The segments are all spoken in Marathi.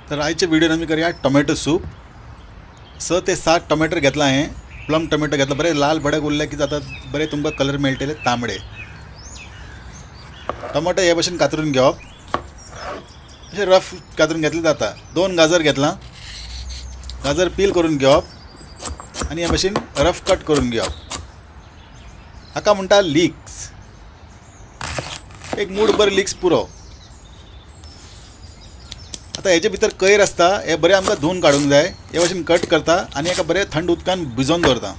तर आजच्या व्हिडिओन आम्ही करूया टोमॅटो सूप. 6 ते 7 टोमॅटो घेतला आहे. प्लम टोमॅटो घेतला. बरे लाल भडक उरले की जातात. बरे तुमकां कलर मेळटले तांबडे. टोमॅटो हे भाशेन कातरून घेवप. अशें रफ कातरून घेतले जाता. 2 गाजर घेतला. गाजर पील करून घेवप आणि हे भाशेन रफ कट करून घेवप. हाका म्हणटा लीक्स. एक मूठभर लीक्स पुरो. आता हेजे भितर कयर आसता हे बरें आमकां धुवन काडूंक जाय. हे भाशेन कट करता आनी एका बरें थंड उदकान भिजोवन दवरता.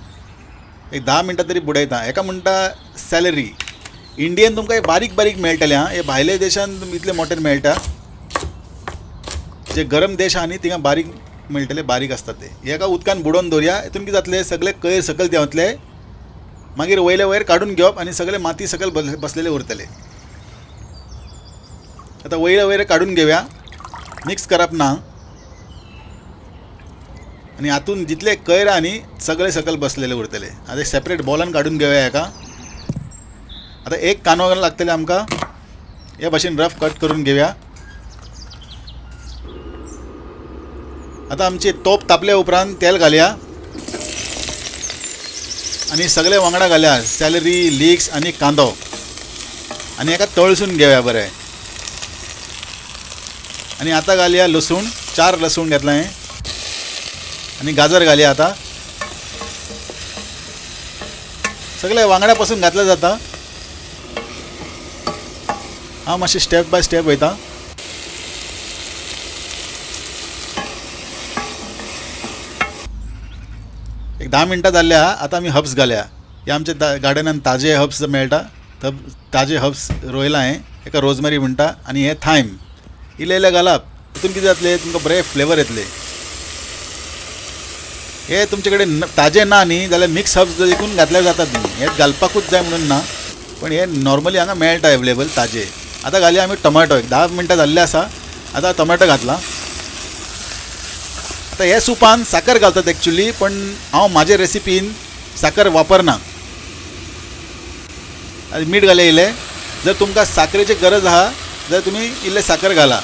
एक 10 मिनटां तरी बुडयता. हेका म्हणटा सॅलरी. इंडियन तुमकां हे बारीक बारीक मेळटले हां. हे भायले देशान इतले मोठे मेळटा. जे गरम देश आहा न्ही थिंगा बारीक मेळटले, बारीक आसता ते. हेका उदकान बुडोवन दवरया. हितून कितें जातलें सगळे कयर सकयल देंवतले. मागीर वयले वयर काडून घेवप आनी सगळे माती सकयल बसलेले उरतले. आता वयले वयर काडून घेवया. मिक्स करप ना आणि हातून जितले कयर आहा न्ही सगळे सकयल बसलेले उरतले. आता एक सेपरेट बॉलान काडून घेवया हेका. आता एक कांदो लागतले आमकां. हे भाशेन रफ कट करून घेवया. आता आमची तोप तापल्या उपरांत तेल घालया आणि सगळे वांगडा घालया. सॅलरी, लीक्स आणि कांदो आणि हेका तळसून घेवया बरें. आणि आता घालया लसूण. 4 लसूण घेतला आहे आणि गाजर घालया. आता सगळे वांगड्यापासून घातलं जाता. हांव मातशें स्टेप बाय स्टेप वयता. एक 10 मिनटां जाल्ले आहा. आता आमी हब्स घालया. हे आमच्या गार्डनान ताजे हब्स मेळटा. ताजे हब्स रोयला हांवें. हेका रोजमेरी म्हणटा आणि हे थायम इल्ले इल्ले घालप. हितून कितें जातलें तुमकां बरें फ्लेवर येतले. हे तुमचे कडेन ताजे ना न्ही जाल्यार मिक्स हब्स देखून घातल्यार जातात न्ही. हे घालपाकूच जाय म्हणून ना, पण हे नॉर्मली हांगा मेळटा एवेलेबल ताजे. आता घालया आमी टोमॅटो. एक 10 मिनटां जाल्ले आसा. आता टोमॅटो घातला. आता हे सुपान साखर घालतात एक्चुली, पण हांव म्हाजे रेसिपीन साखर वापरना. आनी मीठ घालया इल्लें. जर तुमकां साखरेची गरज आहा जाल्यार तुमी इल्लें साखर घाला.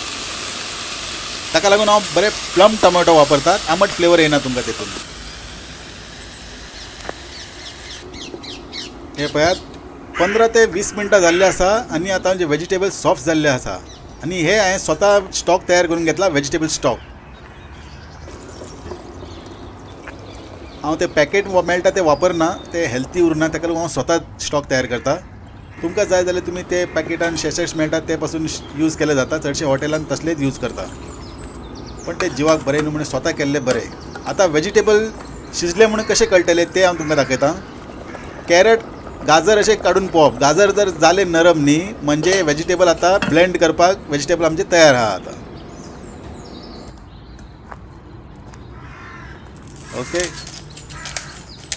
ताका लागून हांव बरें प्लम टोमॅटो वापरतात. आंबट फ्लेवर येना तुमकां तेतून. हे पळयात 15 ते 20 मिनटां जाल्ले आसा आनी आतां जे वेजिटेबल सॉफ्ट जाल्ले आसा. आनी हे हांवें स्वता स्टॉक तयार करून घेतला. Vegetable stock. हांव ते पॅकेट मेळटा ते वापरना. ते हेल्थी उरना. ताका लागून हांव स्वता स्टॉक तयार करता. तुमकां जाय जाल्यार तुमी ते पॅकेटान शेशेट्स मेळटात ते पासून यूज केले जाता. चडशे हॉटेलान तसलेच यूज करता. पण ते जिवाक बरें न्हू म्हणून स्वता केल्ले बरें. आता वेजिटेबल शिजले म्हणून कशें कळटले ते हांव तुमकां दाखयतां. कॅरट, गाजर अशें काडून पळोवप. गाजर जर जाले नरम न्ही म्हणजे वेजिटेबल आता ब्लेंड करपाक वेजिटेबल आमचे तयार आहा आता. ओके.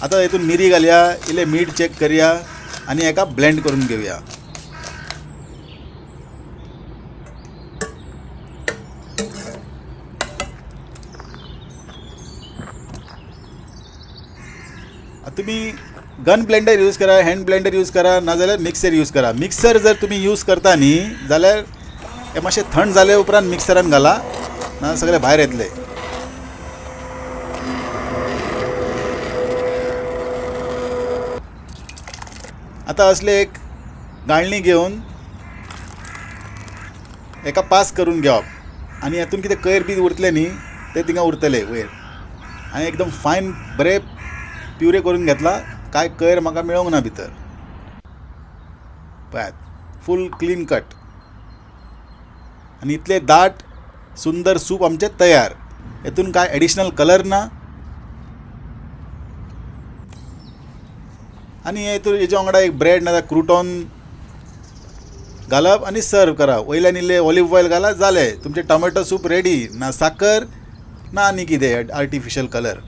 आता हितून मिरी घालया. इल्लें मीठ चेक करया आणि हेका ब्लेंड करून घेवया. तुम्ही गन ब्लेंडर यूज करा, हँड ब्लेंडर यूज करा, नाजाल्यार मिक्सर यूज करा. मिक्सर जर तुम्ही यूज करता न्ही जाल्यार हे मातशें थंड जाले उपरांत मिक्सरान घाला, ना सगळे भायर येतले. आता असले एक गाळणी घेवन एका पास करून घेवप आणि हातून कितें कयर बी उरतले न्ही ते थिंगा उरतले वयर. हांवें एकदम फायन बरें प्युरे करून घेतला. काय कयर म्हाका मेळोंक ना भितर. पळयात फूल क्लीन कट आनी इतले दाट सुंदर सूप आमचें तयार. हेतून काय एडिशनल कलर ना. आनी हेजे वांगडा एक ब्रेड नाजाल्यार क्रुटॉन घालप आनी सर्व करप. वयल्यान इल्लें ऑलिव्ह ऑयल घाला, जालें तुमचें टोमॅटो सूप रेडी. ना साखर ना आनी कितें आर्टिफिशियल कलर.